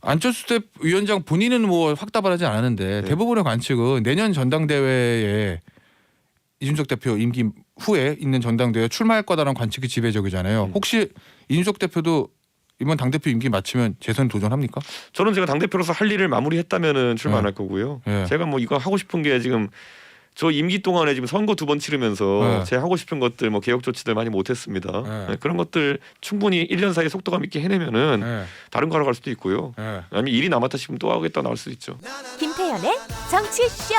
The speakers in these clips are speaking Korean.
안철수 위원장 본인은 뭐 확답을 하지 않았는데 네. 대부분의 관측은 내년 전당대회에 이준석 대표 임기 후에 있는 전당대회에 출마할 거다라는 관측이 지배적이잖아요. 혹시 이준석 대표도 이번 당대표 임기 마치면 재선 도전합니까? 저는 제가 당대표로서 할 일을 마무리했다면은 출마 안 할 거고요. 제가 뭐 이거 하고 싶은 게 지금 저 임기 동안에 지금 선거 2번 치르면서 제가 하고 싶은 것들 뭐 개혁 조치들 많이 못했습니다. 그런 것들 충분히 1년 사이에 속도감 있게 해내면은 다른 거 하러 갈 수도 있고요. 아니면 일이 남았다 싶으면 또 하겠다 나올 수도 있죠. 김태현의 정치쇼.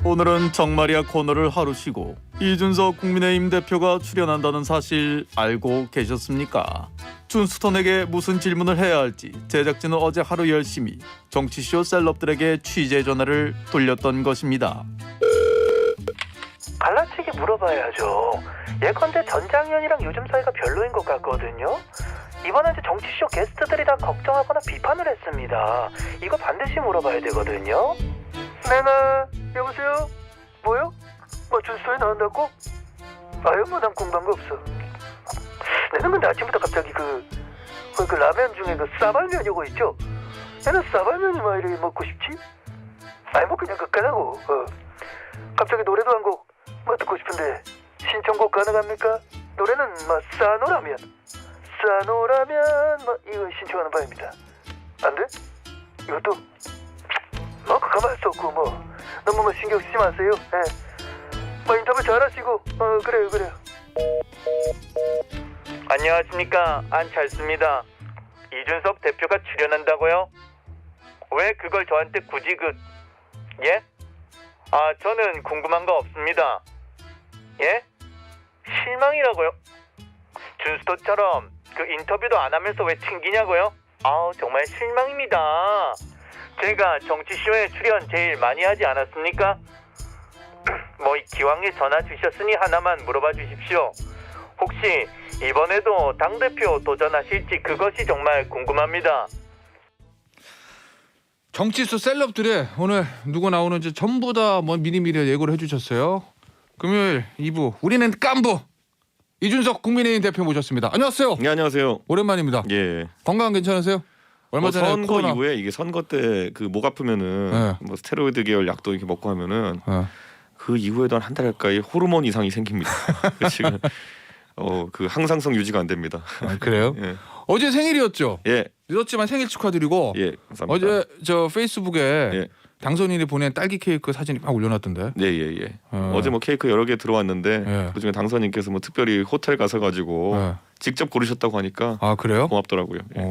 오늘은 정마리아 코너를 하루 쉬고 이준석 국민의힘 대표가 출연한다는 사실 알고 계셨습니까? 준스톤에게 무슨 질문을 해야 할지 제작진은 어제 하루 열심히 정치쇼 셀럽들에게 취재 전화를 돌렸던 것입니다. 갈라치기 물어봐야죠. 예컨대 전장현이랑 요즘 사이가 별로인 것 같거든요. 이번에 이제 정치쇼 게스트들이 다 걱정하거나 비판을 했습니다. 이거 반드시 물어봐야 되거든요. 네네, 여보세요? 뭐요? 뭐 준수에 나온다고? 아유 뭐 난 궁금한 거 없어. 나는 근데 아침부터 갑자기 그 라면 중에 그 싸발면 요거 있죠? 나는 싸발면이 막 이렇게 먹고 싶지? 아니 뭐 그냥 그까라고. 갑자기 노래도 한 곡 뭐 듣고 싶은데 신청곡 가능합니까? 노래는 뭐 싸노라면 뭐 이거 신청하는 바입니다. 안 돼? 이것도 뭐 가만 수 없고 뭐 너무 뭐 신경 쓰지 마세요. 예. 뭐 인터뷰 잘하시고 그래요. 안녕하십니까, 안철수입니다. 이준석 대표가 출연한다고요? 왜 그걸 저한테 굳이 예? 저는 궁금한 거 없습니다. 예? 실망이라고요? 준수도처럼 그 인터뷰도 안 하면서 왜 챙기냐고요? 정말 실망입니다. 제가 정치쇼에 출연 제일 많이 하지 않았습니까? 뭐 기왕에 전화 주셨으니 하나만 물어봐 주십시오. 혹시 이번에도 당대표 도전하실지 그것이 정말 궁금합니다. 정치수 셀럽들의 오늘 누구 나오는지 전부 다 뭐 미리미리 예고를 해주셨어요. 금요일 2부 우리는 깐부 이준석 국민의힘 대표 모셨습니다. 안녕하세요. 네, 안녕하세요. 오랜만입니다. 예. 건강 괜찮으세요? 얼마 전에 선거 코로나... 이후에 이게 선거 때 그 목 아프면은 뭐 스테로이드 계열 약도 이렇게 먹고 하면은 그 이후에도 한 달 가까이 호르몬 이상이 생깁니다. 지금 그 항상성 유지가 안 됩니다. 그래요? 예. 어제 생일이었죠? 예. 늦었지만 생일 축하드리고. 예. 감사합니다. 어제 저 페이스북에 예. 당선인이 보낸 딸기 케이크 사진이 막 올려놨던데. 예. 어제 뭐 케이크 여러 개 들어왔는데 그중에 당선인께서 뭐 특별히 호텔 가서 가지고 직접 고르셨다고 하니까 그래요? 고맙더라고요. 예.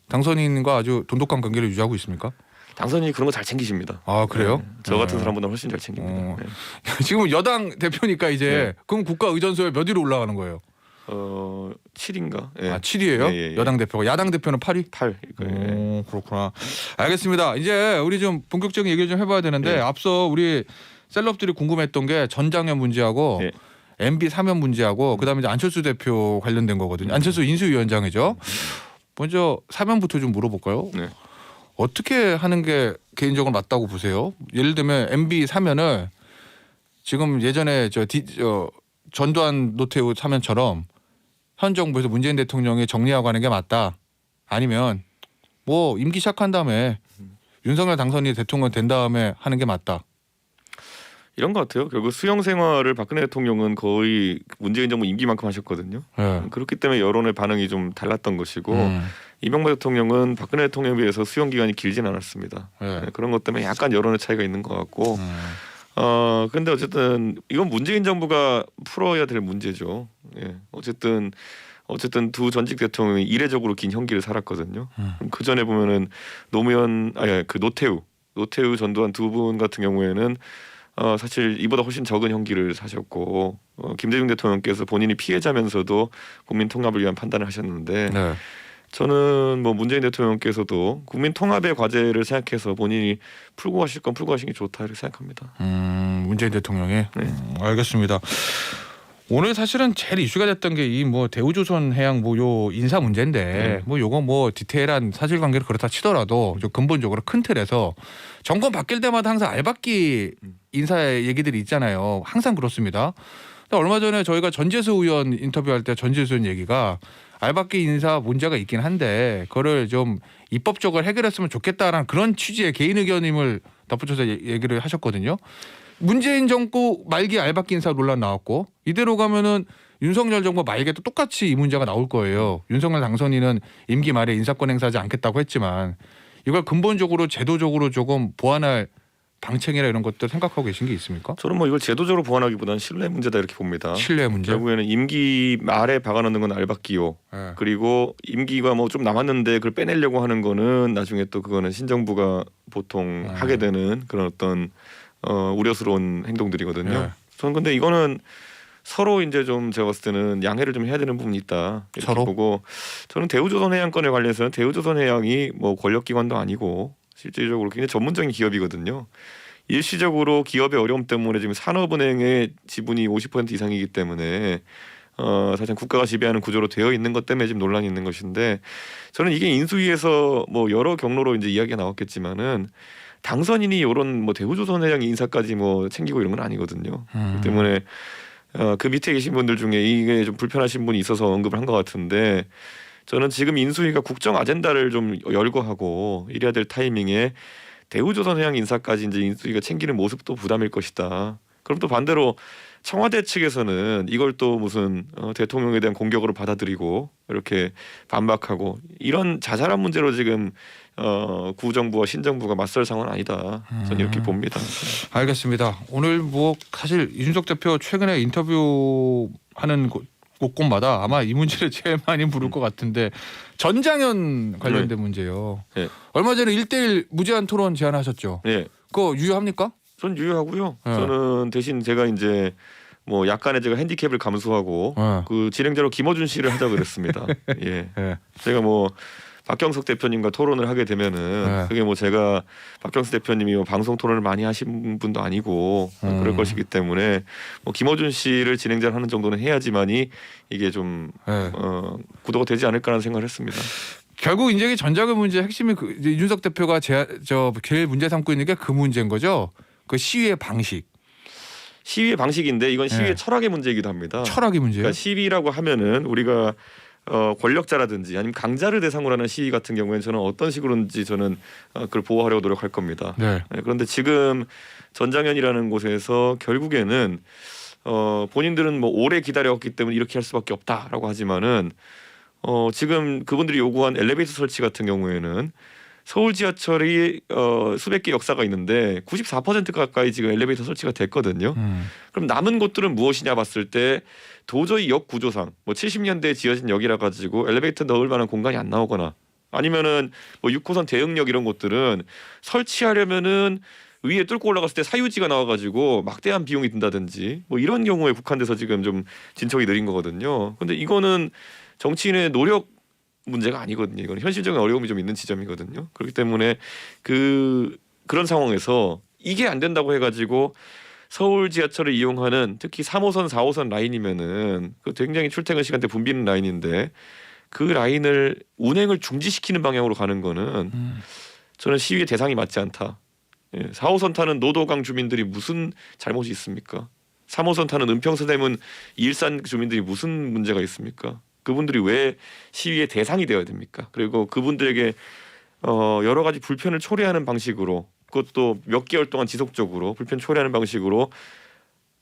당선인과 아주 돈독한 관계를 유지하고 있습니까? 당선인이 그런 거 잘 챙기십니다. 그래요? 예. 저 같은 사람보다 훨씬 잘 챙깁니다. 예. 지금 여당 대표니까 이제 그럼 국가의전소에 몇 위로 올라가는 거예요? 7인가? 예. 7위예요? 예. 여당 대표가. 야당 대표는 8위? 8. 예. 그렇구나. 알겠습니다. 이제 우리 좀 본격적인 얘기를 좀 해봐야 되는데 앞서 우리 셀럽들이 궁금했던 게 전장현 문제하고 MB 사면 문제하고 그다음에 이제 안철수 대표 관련된 거거든요. 안철수 인수위원장이죠. 먼저 사면부터 좀 물어볼까요? 네. 어떻게 하는 게 개인적으로 맞다고 보세요? 예를 들면 MB 사면을 지금 예전에 전두환 노태우 사면처럼 현 정부에서 문재인 대통령이 정리하고 하는 게 맞다. 아니면 뭐 임기 시작한 다음에 윤석열 당선이 대통령 된 다음에 하는 게 맞다. 이런 것 같아요. 결국 수용 생활을 박근혜 대통령은 거의 문재인 정부 임기만큼 하셨거든요. 그렇기 때문에 여론의 반응이 좀 달랐던 것이고 이명박 대통령은 박근혜 대통령에 비해서 수용 기간이 길진 않았습니다. 그런 것 때문에 약간 여론의 차이가 있는 것 같고 근데 어쨌든 이건 문재인 정부가 풀어야 될 문제죠. 예. 어쨌든 두 전직 대통령이 이례적으로 긴 형기를 살았거든요. 그 전에 보면은 노태우 전두환 두 분 같은 경우에는 사실 이보다 훨씬 적은 형기를 사셨고 김대중 대통령께서 본인이 피해자면서도 국민 통합을 위한 판단을 하셨는데 저는 뭐 문재인 대통령께서도 국민 통합의 과제를 생각해서 본인이 풀고 가실 건 풀고 가시는 게 좋다 이렇게 생각합니다. 문재인 대통령이 알겠습니다. 오늘 사실은 제일 이슈가 됐던 게 이 뭐 대우조선해양 뭐 요 인사 문제인데 뭐 요거 뭐 디테일한 사실관계를 그렇다 치더라도 좀 근본적으로 큰 틀에서 정권 바뀔 때마다 항상 알박기 인사 얘기들이 있잖아요. 항상 그렇습니다. 얼마 전에 저희가 전재수 의원 인터뷰할 때 전재수 의원 얘기가 알박기 인사 문제가 있긴 한데 그거를 좀 입법적으로 해결했으면 좋겠다라는 그런 취지의 개인 의견임을 덧붙여서 얘기를 하셨거든요. 문재인 정부 말기 알박기 인사 논란 나왔고 이대로 가면은 윤석열 정부 말기에도 똑같이 이 문제가 나올 거예요. 윤석열 당선인은 임기 말에 인사권 행사하지 않겠다고 했지만 이걸 근본적으로 제도적으로 조금 보완할 방책이나 이런 것들 생각하고 계신 게 있습니까? 저는 뭐 이걸 제도적으로 보완하기보다는 신뢰 문제다 이렇게 봅니다. 신뢰 문제. 결국에는 임기 말에 박아넣는 건 알박기요. 네. 그리고 임기가 뭐 좀 남았는데 그걸 빼내려고 하는 거는 나중에 또 그거는 신정부가 보통 하게 되는 그런 어떤 우려스러운 행동들이거든요. 네. 저는 근데 이거는 서로 이제 좀 제가 봤을 때는 양해를 좀 해야 되는 부분이 있다 이렇게 서로? 보고 저는 대우조선해양건에 관련해서는 대우조선해양이 뭐 권력기관도 아니고 실질적으로 굉장히 전문적인 기업이거든요. 일시적으로 기업의 어려움 때문에 지금 산업은행의 지분이 50% 이상이기 때문에 사실 국가가 지배하는 구조로 되어 있는 것 때문에 지금 논란이 있는 것인데 저는 이게 인수위에서 뭐 여러 경로로 이제 이야기가 나왔겠지만은 당선인이 이런 뭐 대우조선해양 인사까지 뭐 챙기고 이런 건 아니거든요. 그렇기 때문에 그 밑에 계신 분들 중에 이게 좀 불편하신 분이 있어서 언급을 한 것 같은데 저는 지금 인수위가 국정 아젠다를 좀 열거하고 이래야 될 타이밍에 대우조선해양 인사까지 이제 인수위가 챙기는 모습도 부담일 것이다. 그럼 또 반대로 청와대 측에서는 이걸 또 무슨 대통령에 대한 공격으로 받아들이고 이렇게 반박하고 이런 자잘한 문제로 지금 구정부와 신정부가 맞설 상황은 아니다. 저는 이렇게 봅니다. 알겠습니다. 오늘 뭐 사실 이준석 대표 최근에 인터뷰하는 곳곳마다 아마 이 문제를 제일 많이 부를 것 같은데 전장현 관련된 문제요. 네. 얼마 전에 1대1 무제한 토론 제안하셨죠. 네, 그거 유효합니까? 전 유효하고요. 네. 저는 대신 제가 이제 뭐 약간의 제가 핸디캡을 감수하고 네. 그 진행자로 김어준 씨를 하자 그랬습니다. 예, 네. 제가 뭐 박경석 대표님과 토론을 하게 되면은 네. 그게 뭐 제가 박경석 대표님이 뭐 방송 토론을 많이 하신 분도 아니고 그럴 것이기 때문에 뭐 김어준 씨를 진행자를 하는 정도는 해야지만이 이게 좀 네. 구도가 되지 않을까라는 생각을 했습니다. 결국 이제 전장현 문제 핵심이 이제 이준석 대표가 제일 문제 삼고 있는 게 그 문제인 거죠. 그 시위의 방식. 시위의 방식인데 이건 시위의 네. 철학의 문제이기도 합니다. 철학의 문제예요. 그러니까 시위라고 하면은 우리가 권력자라든지 아니면 강자를 대상으로 하는 시위 같은 경우에는 저는 어떤 식으로든지 저는 그걸 보호하려고 노력할 겁니다. 네. 그런데 지금 전장현이라는 곳에서 결국에는 본인들은 뭐 오래 기다렸기 때문에 이렇게 할 수밖에 없다라고 하지만은 지금 그분들이 요구한 엘리베이터 설치 같은 경우에는 서울 지하철이 수백 개 역사가 있는데 94% 가까이 지금 엘리베이터 설치가 됐거든요. 그럼 남은 곳들은 무엇이냐 봤을 때 도저히 역 구조상 뭐 70년대에 지어진 역이라 가지고 엘리베이터 넣을 만한 공간이 안 나오거나 아니면은 뭐 6호선 대흥역 이런 곳들은 설치하려면은 위에 뚫고 올라갔을 때 사유지가 나와가지고 막대한 비용이 든다든지 뭐 이런 경우에 국한돼서 지금 좀 진척이 느린 거거든요. 근데 이거는 정치인의 노력 문제가 아니거든요. 이건 현실적인 어려움이 좀 있는 지점이거든요. 그렇기 때문에 그런 상황에서 이게 안 된다고 해가지고 서울 지하철을 이용하는 특히 3호선, 4호선 라인이면은 그 굉장히 출퇴근 시간대 붐비는 라인인데 그 라인을 운행을 중지시키는 방향으로 가는 거는 저는 시위의 대상이 맞지 않다. 4호선 타는 노도강 주민들이 무슨 잘못이 있습니까? 3호선 타는 은평서대문 일산 주민들이 무슨 문제가 있습니까? 그분들이 왜 시위의 대상이 되어야 됩니까? 그리고 그분들에게 여러 가지 불편을 초래하는 방식으로 그것도 몇 개월 동안 지속적으로 불편 초래하는 방식으로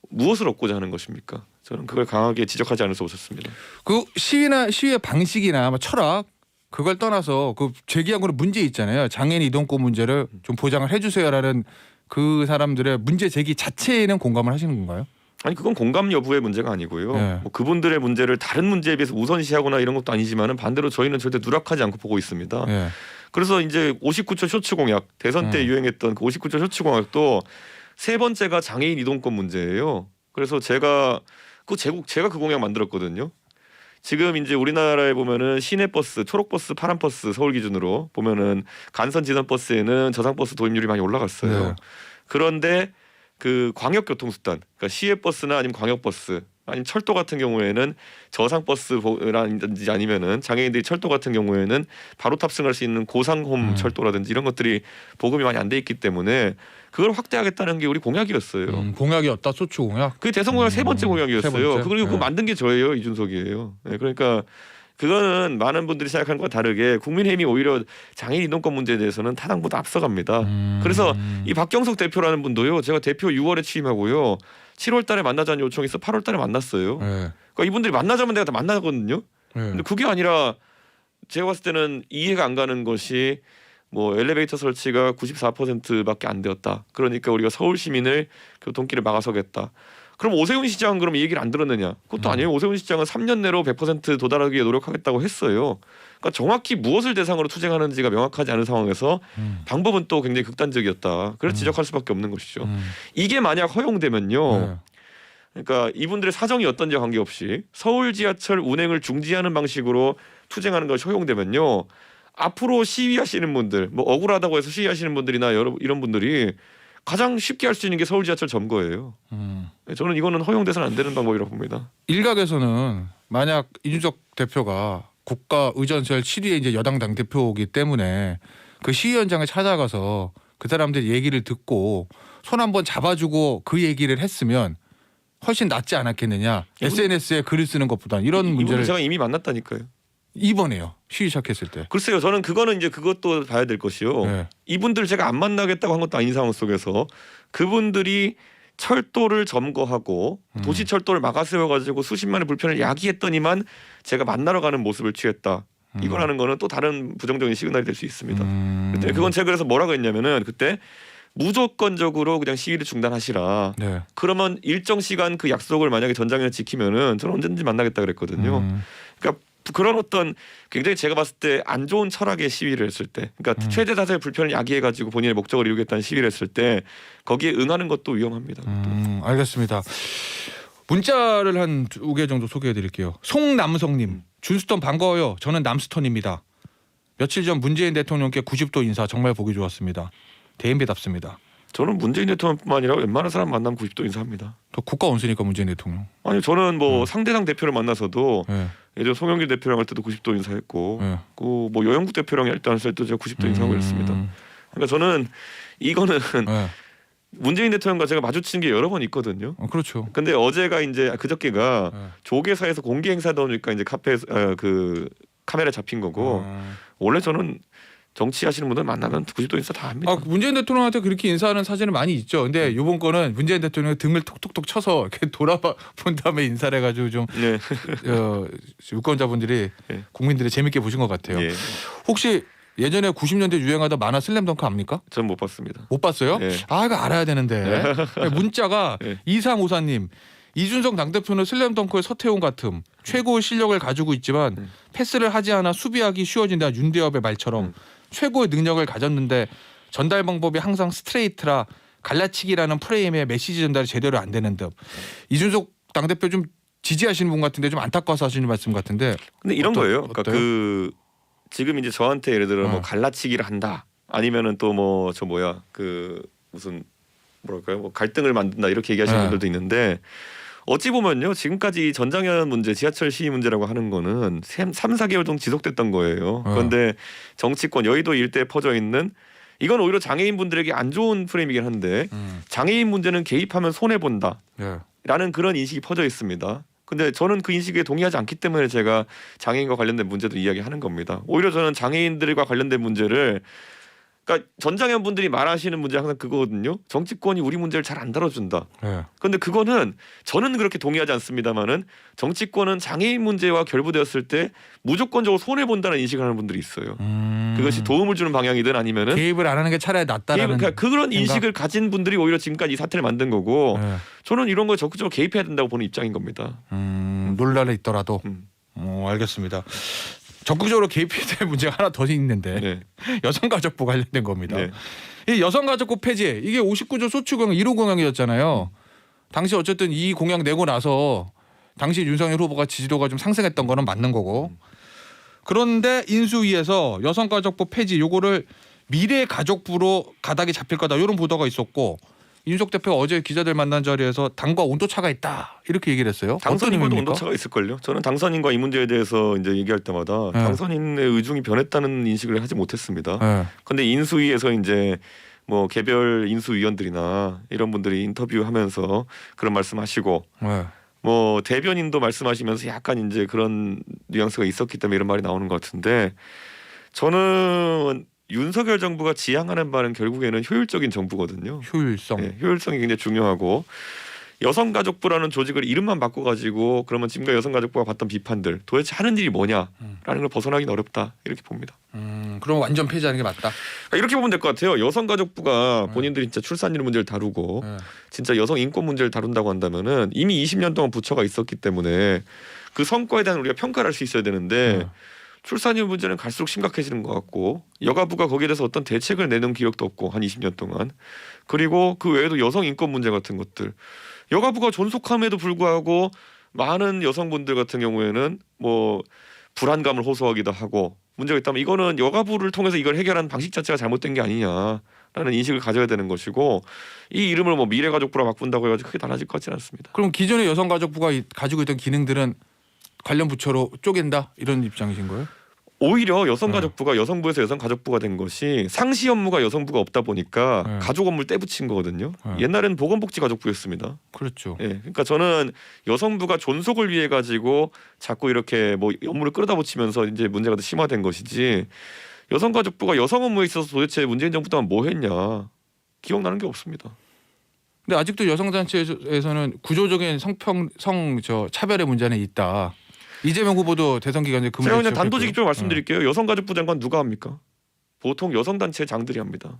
무엇을 얻고자 하는 것입니까? 저는 그걸 강하게 지적하지 않을 수 없었습니다. 그 시위의 방식이나 뭐 철학 그걸 떠나서 그 제기한 거는 문제 있잖아요. 장애인 이동권 문제를 좀 보장을 해주세요라는 그 사람들의 문제 제기 자체에는 공감을 하시는 건가요? 아니 그건 공감 여부의 문제가 아니고요. 네. 뭐 그분들의 문제를 다른 문제에 비해서 우선시하거나 이런 것도 아니지만은 반대로 저희는 절대 누락하지 않고 보고 있습니다. 네. 그래서 이제 59초 쇼츠 공약 대선 때 유행했던 그 59초 쇼츠 공약도 세 번째가 장애인 이동권 문제예요. 그래서 제가 그 공약 만들었거든요. 지금 이제 우리나라에 보면은 시내버스, 초록버스, 파란버스 서울 기준으로 보면은 간선 지선 버스에는 저상버스 도입률이 많이 올라갔어요. 네. 그런데 그 광역교통수단, 그러니까 시외버스나 아니면 광역버스, 아니면 철도 같은 경우에는 저상버스라든지 아니면은 장애인들이 철도 같은 경우에는 바로 탑승할 수 있는 고상홈 철도라든지 이런 것들이 보급이 많이 안 돼 있기 때문에 그걸 확대하겠다는 게 우리 공약이었어요. 공약이었다. 소추 공약. 그게 대선 공약 세 번째 공약이었어요. 세 번째? 그리고 그거 네. 만든 게 저예요. 이준석이에요. 네, 그러니까 그거는 많은 분들이 생각하는 것과 다르게 국민의힘이 오히려 장애인 이동권 문제에 대해서는 타당보다 앞서갑니다. 그래서 이 박경석 대표라는 분도요. 제가 대표 6월에 취임하고요. 7월 달에 만나자는 요청이 있어 8월 달에 만났어요. 네. 그러니까 이분들이 만나자면 내가 다 만나거든요. 네. 근데 그게 아니라 제가 봤을 때는 이해가 안 가는 것이 뭐 엘리베이터 설치가 94%밖에 안 되었다. 그러니까 우리가 서울 시민을 교통길을 막아서겠다. 그럼 오세훈 시장은 그럼 이 얘기를 안 들었느냐? 그것도 아니에요. 오세훈 시장은 3년 내로 100% 도달하기 위해 노력하겠다고 했어요. 그러니까 정확히 무엇을 대상으로 투쟁하는지가 명확하지 않은 상황에서 방법은 또 굉장히 극단적이었다. 그래서 지적할 수밖에 없는 것이죠. 이게 만약 허용되면요. 네. 그러니까 이분들의 사정이 어떤지와 관계없이 서울 지하철 운행을 중지하는 방식으로 투쟁하는 것이 허용되면요. 앞으로 시위하시는 분들, 뭐 억울하다고 해서 시위하시는 분들이나 이런 분들이 가장 쉽게 할 수 있는 게 서울 지하철 점거예요. 저는 이거는 허용돼서는 안 되는 방법이라고 봅니다. 일각에서는 만약 이준석 대표가 국가 의전설 7위의 이제 여당 당 대표이기 때문에 그 시위 현장에 찾아가서 그 사람들 얘기를 듣고 손 한번 잡아주고 그 얘기를 했으면 훨씬 낫지 않았겠느냐. SNS에 글을 쓰는 것보다 이런 이분은 문제를 제가 이미 만났다니까요. 이번에요. 시위 시작했을 때. 글쎄요. 저는 그거는 이제 그것도 봐야 될 것이요. 네. 이분들 제가 안 만나겠다고 한 것도 아닌 상황 속에서 그분들이 철도를 점거하고 도시 철도를 막아 세워가지고 수십만의 불편을 야기했더니만 제가 만나러 가는 모습을 취했다. 이거라는 거는 또 다른 부정적인 시그널이 될 수 있습니다. 그때 그건 제가 그래서 뭐라고 했냐면은 그때 무조건적으로 그냥 시위를 중단하시라. 네. 그러면 일정 시간 그 약속을 만약에 전장에서 지키면은 저는 언제든지 만나겠다 그랬거든요. 그러니까 그런 어떤 굉장히 제가 봤을 때 안 좋은 철학의 시위를 했을 때, 그러니까 최대 다수의 불편을 야기해가지고 본인의 목적을 이루겠다는 시위를 했을 때 거기에 응하는 것도 위험합니다. 알겠습니다. 문자를 한 2개 정도 소개해드릴게요. 송남성님, 준스턴 반가워요. 저는 남스턴입니다. 며칠 전 문재인 대통령께 90도 인사 정말 보기 좋았습니다. 대인배답습니다. 저는 문재인 대통령뿐만 아니라 웬만한 사람 만나면 90도 인사합니다. 또 국가 원수니까 문재인 대통령. 아니 저는 뭐 상대당 대표를 만나서도 네. 예전 송영길 대표랑 할 때도 90도 인사했고, 네. 그 뭐 여영국 대표랑 할 때도 제가 90도 인사하고 그랬습니다. 그러니까 저는 이거는 네. 문재인 대통령과 제가 마주친 게 여러 번 있거든요. 그렇죠. 근데 어제가 이제 그저께가 네. 조계사에서 공개 행사다 보니까 이제 그 카메라 잡힌 거고 원래 저는 정치하시는 분들 만나면 90도 인사 다 합니다. 문재인 대통령한테 그렇게 인사하는 사진은 많이 있죠. 근데 이번 거는 문재인 대통령이 등을 톡톡톡 쳐서 이렇게 돌아본 다음에 인사를 해가지고 좀 네. 유권자분들이 네. 국민들이 재밌게 보신 것 같아요. 예. 혹시 예전에 90년대 유행하던 만화 슬램덩크 압니까? 전 못 봤습니다. 못 봤어요? 네. 아 이거 알아야 되는데. 문자가 네. 2354님. 이준석 당대표는 슬램덩크의 서태웅 같음. 최고의 실력을 가지고 있지만 패스를 하지 않아 수비하기 쉬워진다. 윤대엽의 말처럼 최고의 능력을 가졌는데 전달 방법이 항상 스트레이트라 갈라치기라는 프레임의 메시지 전달이 제대로 안 되는 듯. 이준석 당대표 좀 지지하시는 분 같은데 좀 안타까워서 하시는 말씀 같은데. 근데 이런 거예요. 어때요? 그러니까 그 지금 이제 저한테 예를 들어 뭐 어. 갈라치기를 한다. 아니면은 또 뭐 저 뭐야 그 무슨 뭐랄까요? 뭐 갈등을 만든다 이렇게 얘기하시는 네. 분들도 있는데 어찌 보면요. 지금까지 전장현 문제, 지하철 시위 문제라고 하는 거는 3, 4개월 정도 지속됐던 거예요. 그런데 정치권 여의도 일대에 퍼져 있는 이건 오히려 장애인분들에게 안 좋은 프레임이긴 한데 장애인 문제는 개입하면 손해 본다. 예. 라는 그런 인식이 퍼져 있습니다. 근데 저는 그 인식에 동의하지 않기 때문에 제가 장애인과 관련된 문제도 이야기하는 겁니다. 오히려 저는 장애인들과 관련된 문제를 그러니까 전장현 분들이 말하시는 문제 항상 그거거든요. 정치권이 우리 문제를 잘 안 다뤄준다. 예. 근데 그거는 저는 그렇게 동의하지 않습니다만은 정치권은 장애인 문제와 결부되었을 때 무조건적으로 손해 본다는 인식을 하는 분들이 있어요. 그것이 도움을 주는 방향이든 아니면은 개입을 안 하는 게 차라리 낫다라는. 그러니까 그런 인식을 가진 분들이 오히려 지금까지 이 사태를 만든 거고 예. 저는 이런 거에 적극적으로 개입해야 된다고 보는 입장인 겁니다. 논란에 있더라도. 음. 알겠습니다. 적극적으로 개입해야 될 문제가 하나 더 있는데 네. 여성가족부 관련된 겁니다. 네. 이 여성가족부 폐지 이게 59조 소추공약 1호 공약이었잖아요. 당시 어쨌든 이 공약 내고 나서 당시 윤석열 후보가 지지도가 좀 상승했던 거는 맞는 거고 그런데 인수위에서 여성가족부 폐지 요거를 미래가족부로 가닥이 잡힐 거다 이런 보도가 있었고 이준석 대표가 어제 기자들 만난 자리에서 당과 온도차가 있다 이렇게 얘기를 했어요. 당선인과도 어떤 의미입니까? 온도차가 있을걸요. 저는 당선인과 이 문제에 대해서 이제 얘기할 때마다 네. 당선인의 의중이 변했다는 인식을 하지 못했습니다. 네. 그런데 인수위에서 이제 뭐 개별 인수위원들이나 이런 분들이 인터뷰하면서 그런 말씀하시고 네. 뭐 대변인도 말씀하시면서 약간 이제 그런 뉘앙스가 있었기 때문에 이런 말이 나오는 것 같은데 저는 윤석열 정부가 지향하는 바는 결국에는 효율적인 정부거든요. 효율성. 네, 효율성이 굉장히 중요하고 여성가족부라는 조직을 이름만 바꿔가지고 그러면 지금까지 여성가족부가 받던 비판들 도대체 하는 일이 뭐냐라는 걸 벗어나기는 어렵다 이렇게 봅니다. 그럼 완전 폐지하는 게 맞다. 그러니까 이렇게 보면 될 것 같아요. 여성가족부가 본인들이 진짜 출산율 문제를 다루고 네. 진짜 여성 인권 문제를 다룬다고 한다면은 이미 20년 동안 부처가 있었기 때문에 그 성과에 대한 우리가 평가를 할 수 있어야 되는데 출산율 문제는 갈수록 심각해지는 것 같고 여가부가 거기에 대해서 어떤 대책을 내놓은 기록도 없고 한 20년 동안 그리고 그 외에도 여성 인권 문제 같은 것들 여가부가 존속함에도 불구하고 많은 여성분들 같은 경우에는 뭐 불안감을 호소하기도 하고 문제가 있다면 이거는 여가부를 통해서 이걸 해결하는 방식 자체가 잘못된 게 아니냐라는 인식을 가져야 되는 것이고 이 이름을 뭐 미래가족부라 바꾼다고 해가지고 크게 달라질 것 같지는 않습니다. 그럼 기존의 여성가족부가 가지고 있던 기능들은 관련 부처로 쪼갠다 이런 입장이신 거예요? 오히려 여성가족부가 여성부에서 여성가족부가 된 것이 상시 업무가 여성부가 없다 보니까 가족 업무를 떼붙인 거거든요. 옛날에는 보건복지가족부였습니다. 그렇죠. 예, 그러니까 저는 여성부가 존속을 위해 가지고 자꾸 이렇게 뭐 업무를 끌어다 붙이면서 이제 문제가 더 심화된 것이지 여성가족부가 여성 업무에 있어서 도대체 문재인 정부 동안 뭐 했냐 기억나는 게 없습니다. 근데 아직도 여성단체에서는 구조적인 차별의 문제는 있다. 이재명 후보도 대선 기간에 그 문제 제가 그냥 지적했고요. 단도직입적으로 말씀드릴게요. 여성가족부 장관 누가 합니까? 보통 여성단체 장들이 합니다.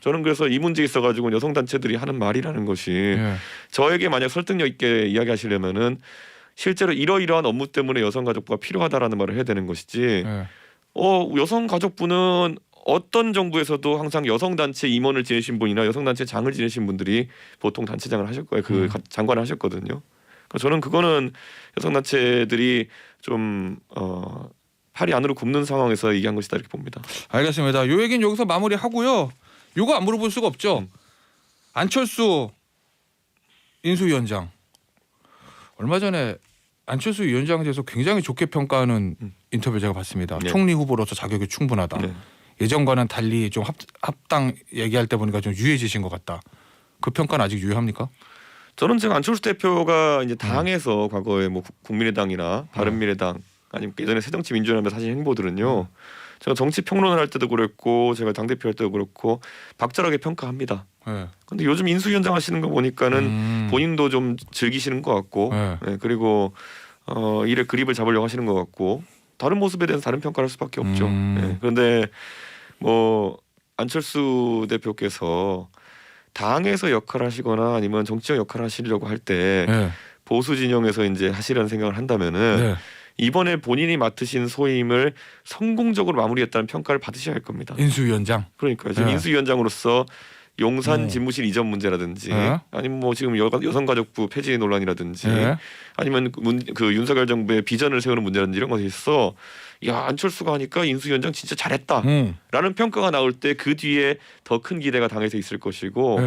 저는 그래서 이 문제에 있어가지고 여성단체들이 하는 말이라는 것이 예. 저에게 만약 설득력 있게 이야기하시려면은 실제로 이러이러한 업무 때문에 여성가족부가 필요하다라는 말을 해야 되는 것이지 예. 여성가족부는 어떤 정부에서도 항상 여성단체 임원을 지내신 분이나 여성단체 장을 지내신 분들이 보통 단체장을 하실 거예요. 장관을 하셨거든요. 저는 그거는 여성단체들이 좀 팔이 안으로 굽는 상황에서 얘기한 것이다 이렇게 봅니다. 알겠습니다. 요 얘기는 여기서 마무리하고요. 요거 안 물어볼 수가 없죠. 안철수 인수위원장 얼마 전에 안철수 위원장에 대해서 굉장히 좋게 평가하는 인터뷰 제가 봤습니다. 네. 총리 후보로서 자격이 충분하다. 네. 예전과는 달리 좀 합당 얘기할 때 보니까 좀 유해지신 것 같다. 그 평가는 아직 유효합니까? 저는 지금 안철수 대표가 이제 당에서 과거에 뭐 국민의당이나 바른미래당 아니면 예전에 새정치민주연합의 사실 행보들은요. 제가 정치 평론을 할 때도 그랬고 제가 당 대표 할 때도 그렇고 박절하게 평가합니다. 그런데 요즘 인수위원장 하시는 거 보니까는 본인도 좀 즐기시는 것 같고 네, 그리고 일에 그립을 잡으려고 하시는 것 같고 다른 모습에 대해서 다른 평가를 할 수밖에 없죠. 네, 그런데 뭐 안철수 대표께서 당에서 역할을 하시거나 아니면 정치적 역할을 하시려고 할 때 보수 진영에서 이제 하시려는 생각을 한다면은 이번에 본인이 맡으신 소임을 성공적으로 마무리했다는 평가를 받으셔야 할 겁니다. 인수위원장. 그러니까요. 지금 인수위원장으로서 용산 집무실 이전 문제라든지 아니면 뭐 지금 여성가족부 폐지 논란이라든지 아니면 그 윤석열 정부의 비전을 세우는 문제라든지 이런 것에 있어서 야 안철수가 하니까 인수위원장 진짜 잘했다라는 평가가 나올 때 그 뒤에 더 큰 기대가 당에서 있을 것이고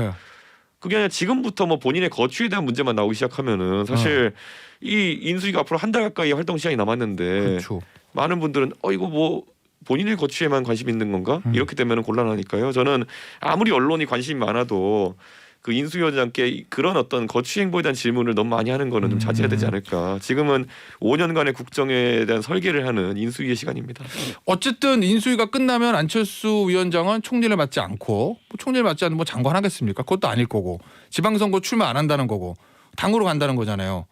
그게 아니라 지금부터 뭐 본인의 거취에 대한 문제만 나오기 시작하면은 사실 이 인수위가 앞으로 한 달 가까이 활동 시간이 남았는데 그렇죠. 많은 분들은 이거 뭐 본인의 거취에만 관심 있는 건가? 이렇게 되면 곤란하니까요. 저는 아무리 언론이 관심이 많아도 그 인수위원장께 그런 어떤 거취 행보에 대한 질문을 너무 많이 하는 거는 좀 자제해야 되지 않을까. 지금은 5년간의 국정에 대한 설계를 하는 인수위의 시간입니다. 어쨌든 인수위가 끝나면 안철수 위원장은 총리를 맡지 않고 총리를 맡지 않으면 뭐 장관 하겠습니까? 그것도 아닐 거고 지방선거 출마 안 한다는 거고 당으로 간다는 거잖아요.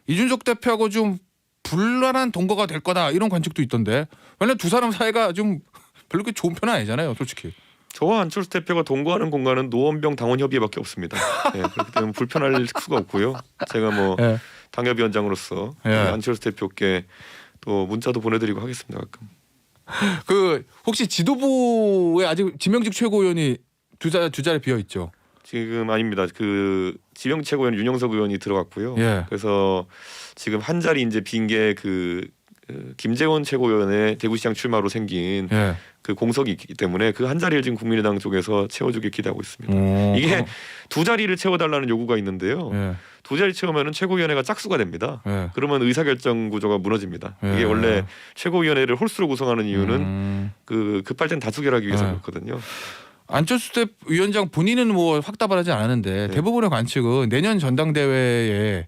이준석 대표하고 좀 불안한 동거가 될 거다 이런 관측도 있던데 왜냐면 두 사람 사이가 좀 별로 그렇게 좋은 편은 아니잖아요, 솔직히. 저와 안철수 대표가 동거하는 공간은 노원병 당원 협의회밖에 없습니다. 네, 그렇기 때문에 불편할 수가 없고요. 제가 뭐 당협위원장으로서 안철수 대표께 또 문자도 보내드리고 하겠습니다. 가끔. 그 혹시 지도부에 아직 지명직 최고위원이 두 자리 비어 있죠? 지금 아닙니다. 그 지명 최고위원 윤영석 의원이 들어갔고요. 그래서 지금 한 자리 이제 빈 게 그 김재원 최고위원의 대구시장 출마로 생긴 그 공석이 있기 때문에 그 한 자리를 지금 국민의당 쪽에서 채워주길 기대하고 있습니다. 이게 두 자리를 채워달라는 요구가 있는데요. 두 자리 채우면은 최고위원회가 짝수가 됩니다. 그러면 의사결정 구조가 무너집니다. 이게 원래 최고위원회를 홀수로 구성하는 이유는 그 급할 땐 다수결하기 위해서 그렇거든요. 안철수 위원장 본인은 뭐 확답을 하지 않았는데 대부분의 관측은 내년 전당대회에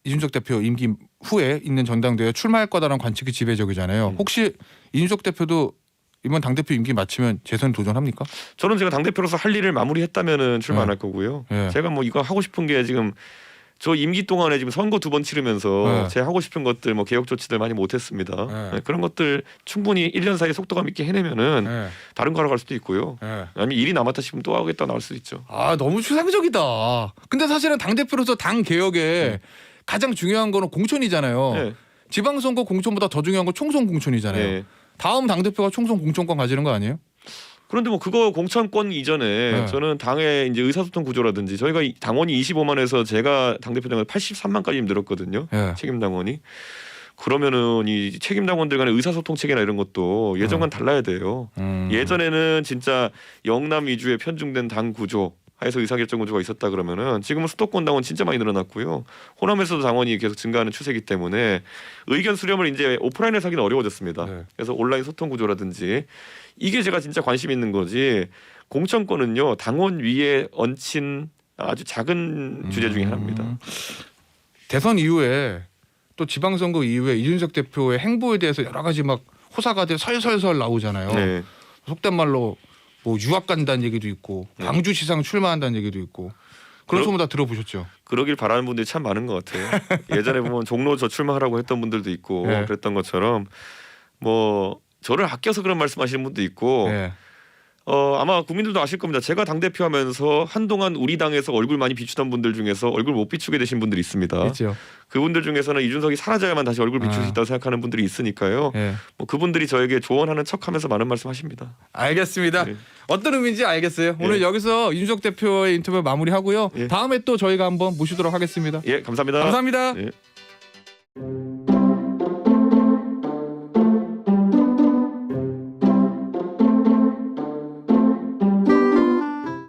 이준석 대표 임기 후에 있는 전당대회에 출마할 거다라는 관측이 지배적이잖아요. 혹시 이준석 대표도 이번 당대표 임기 마치면 재선 도전합니까? 저는 제가 당대표로서 할 일을 마무리했다면은 출마 안 할 거고요. 제가 뭐 이거 하고 싶은 게 지금 저 임기 동안에 지금 선거 2번 치르면서 제가 하고 싶은 것들 뭐 개혁 조치들 많이 못했습니다. 그런 것들 충분히 1년 사이에 속도감 있게 해내면은 다른 거 하러 갈 수도 있고요. 아니면 일이 남았다 싶으면 또 하겠다 나올 수도 있죠. 아 너무 추상적이다. 근데 사실은 당 대표로서 당 개혁에 가장 중요한 거는 공천이잖아요. 지방선거 공천보다 더 중요한 건 총선 공천이잖아요. 다음 당 대표가 총선 공천권 가지는 거 아니에요? 그런데 뭐 그거 공천권 이전에 저는 당의 이제 의사소통 구조라든지 저희가 당원이 25만에서 제가 당대표 되면 83만까지 늘었거든요. 책임 당원이. 그러면은 이 책임 당원들 간의 의사소통 체계나 이런 것도 예전과는 달라야 돼요. 예전에는 진짜 영남 위주의 편중된 당 구조 해서 의사결정 구조가 있었다 그러면은 지금은 수도권 당원 진짜 많이 늘어났고요. 호남에서도 당원이 계속 증가하는 추세이기 때문에 의견 수렴을 이제 오프라인에서 하기는 어려워졌습니다. 그래서 온라인 소통 구조라든지 이게 제가 진짜 관심 있는 거지. 공천권은요 당원 위에 얹힌 아주 작은 주제 중에 하나입니다. 대선 이후에 또 지방선거 이후에 이준석 대표의 행보에 대해서 여러 가지 막 호사가들 설설설 나오잖아요. 속된 말로 뭐 유학 간다는 얘기도 있고 광주시장 출마한다는 얘기도 있고 그런 소문 다 들어보셨죠? 그러길 바라는 분들이 참 많은 것 같아요. 예전에 보면 종로 저 출마하라고 했던 분들도 있고 그랬던 것처럼 뭐 저를 아껴서 그런 말씀하시는 분도 있고 아마 국민들도 아실 겁니다. 제가 당대표하면서 한동안 우리 당에서 얼굴 많이 비추던 분들 중에서 얼굴 못 비추게 되신 분들이 있습니다. 그렇죠. 그분들 중에서는 이준석이 사라져야만 다시 얼굴 비출 수 있다고 생각하는 분들이 있으니까요. 뭐 그분들이 저에게 조언하는 척하면서 많은 말씀하십니다. 알겠습니다. 어떤 의미인지 알겠어요. 오늘 여기서 이준석 대표의 인터뷰 마무리하고요. 다음에 또 저희가 한번 모시도록 하겠습니다. 감사합니다. 감사합니다.